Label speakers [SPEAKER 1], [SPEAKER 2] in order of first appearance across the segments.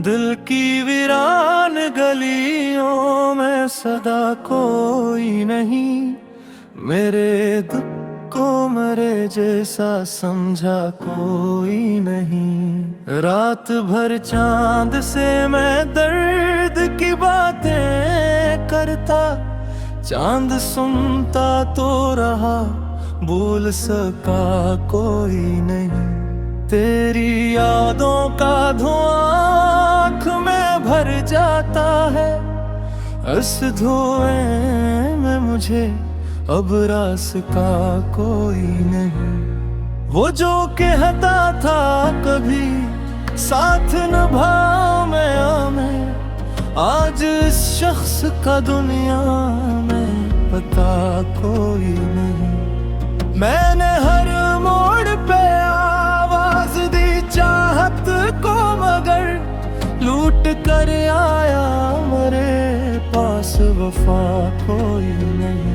[SPEAKER 1] दिल की वीरान गलियों में सदा कोई नहीं, मेरे दुख को मरे जैसा समझा कोई नहीं। रात भर चांद से मैं दर्द की बातें करता, चांद सुनता तो रहा, भूल सका कोई नहीं। तेरी यादों का धुआं आँख में भर जाता है, इस धुएं में मुझे अब रास का कोई नहीं। वो जो कहता था कभी साथ निभाऊं मैं, आज इस शख्स का दुनिया में पता कोई नहीं। मैंने हर मोड़ पे आवाज दी चाहत को, मगर लूट कर आया मेरे पास वफा कोई नहीं।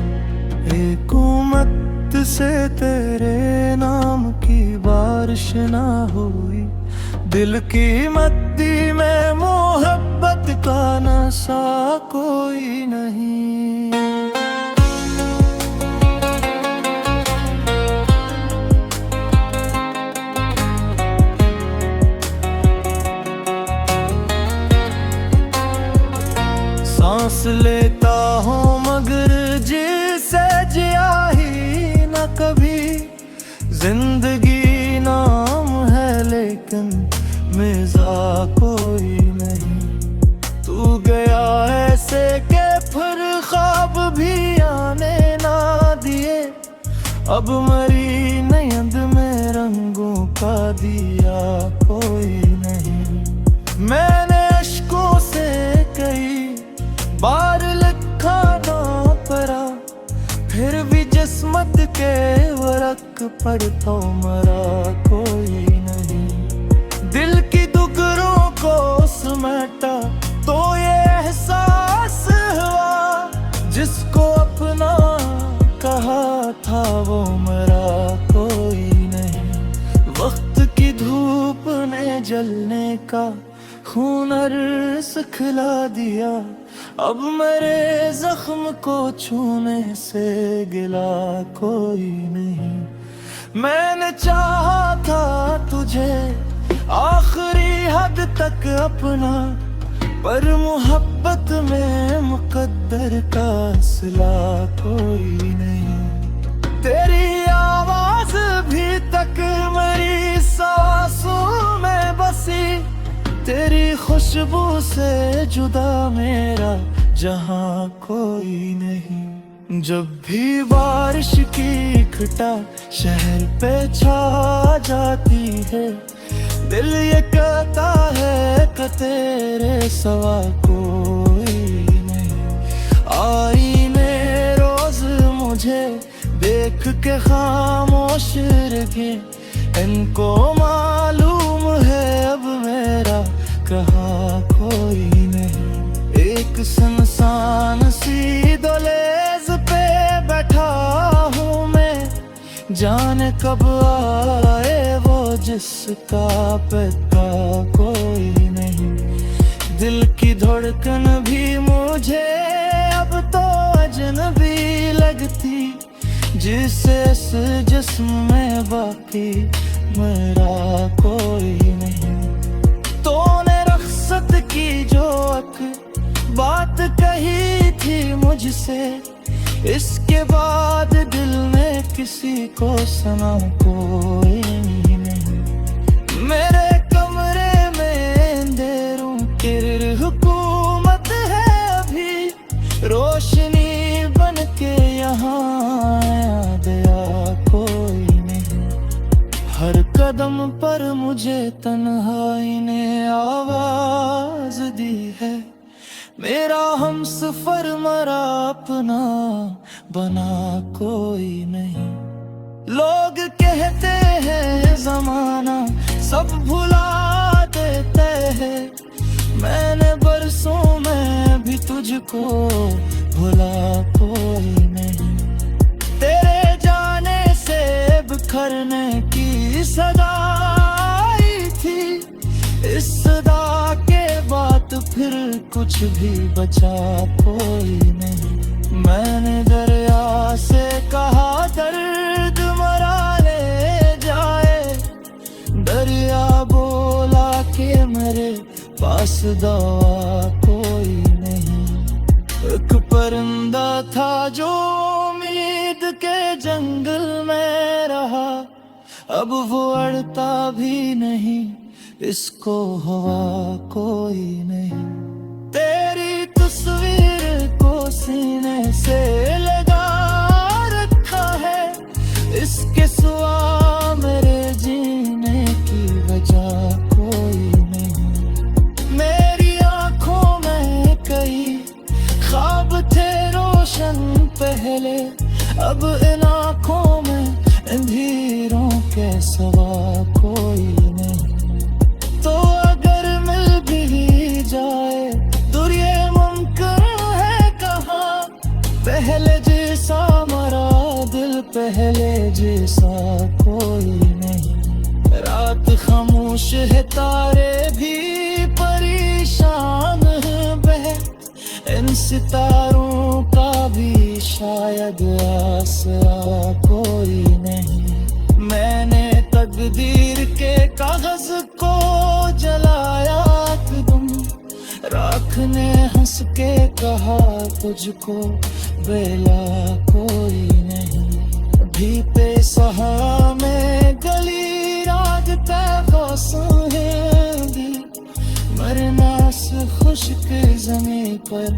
[SPEAKER 1] एक उम्मत से तेरे नाम की बारिश ना हुई, दिल की मद्दी में मोहब्बत का नशा कोई नहीं। सांस लेता हूँ मगर जिसे जिया ही न कभी, जिंदगी नाम है लेकिन मज़ा कोई नहीं। तू गया ऐसे के फिर ख्वाब भी आने ना दिए, अब मरी नींद में रंगों का दिया कोई नहीं। मैंने अश्कों से कई बार लिखा ना परा, फिर भी जिस्मत के वरक पर तो मरा कोई नहीं। दिल की दुगरों को समेटा तो ये एहसास हुआ, जिसको अपना कहा था वो मरा कोई नहीं। वक्त की धूप ने जलने का हुनर सिखला दिया, अब मेरे जख्म को छूने से गिला कोई नहीं। मैंने चाहा था तुझे आखिरी हद तक अपना, पर मोहब्बत में मुकद्दर का सिला कोई नहीं। तेरी आवाज भी तक मेरी सांसों में बसी, तेरी खुशबू से जुदा मेरा जहां कोई नहीं। जब भी बारिश की घटा शहर पे छा जाती है, दिल ये कहता है कि तेरे सिवा कोई नहीं। आईने रोज मुझे देख के खामोश रखे, इनको मालूम है अब मेरा कहाँ कोई नहीं। एक सुनसान सी दहलीज पे बैठा हूँ मैं, जाने कब आए वो जिसका पता कोई नहीं। दिल की धड़कन भी मुझे अब तो अजनबी लगती, जिसे इस जिस्म में बाकी मेरा कोई नहीं। तूने रख्सत की जो बात कही थी मुझसे, इसके बाद दिल ने किसी को सुना कोई नहीं। मेरे कमरे में अंधेरों की हुकूमत है अभी, रोशनी बन के यहाँ आया कोई नहीं। हर कदम पर मुझे तन्हाई ने आवाज दी है, मेरा हमसफर मरा अपना बना कोई नहीं। लोग कहते हैं जमाना सब भुला देते हैं, मैंने बरसों में भी तुझको भुला कोई नहीं। तेरे जाने से बिखरने की सदा आई थी, इस सदा के फिर कुछ भी बचा कोई नहीं। मैंने दरिया से कहा दर्द मरा ले जाए, दरिया बोला कि मेरे पास दवा कोई नहीं। एक परिंदा था जो उम्मीद के जंगल में रहा, अब वो अड़ता भी नहीं, इसको हवा कोई नहीं। तेरी तस्वीर को सीने से लगा रखा है, इसके सिवा मेरे जीने की वजह कोई नहीं। मेरी आंखों में कई ख्वाब थे रोशन पहले, अब इन आंखों में अंधेरों के सिवा कोई नहीं। तो अगर मिल भी जाए दूर ये मुमकिन है कहाँ, पहले जैसा मरा दिल पहले जैसा कोई नहीं। रात खामोश है तारे भी परेशान है बह, इन सितारों का भी शायद आसरा कोई नहीं। मैंने तकदीर के कागज को जलाया तुम, राख ने हंस के कहा तुझको बेला कोई नहीं। अभी बेसहा में गली रात तैफी, मरना से खुश्क जमीन पर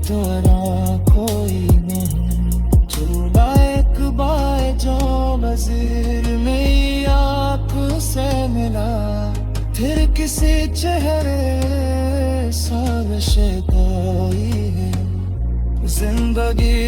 [SPEAKER 1] तोरा कोई नहीं। झूला एक बाय जो वजीर में आँख से मिला, फिर किसी चेहरे सावश कोई है। जिंदगी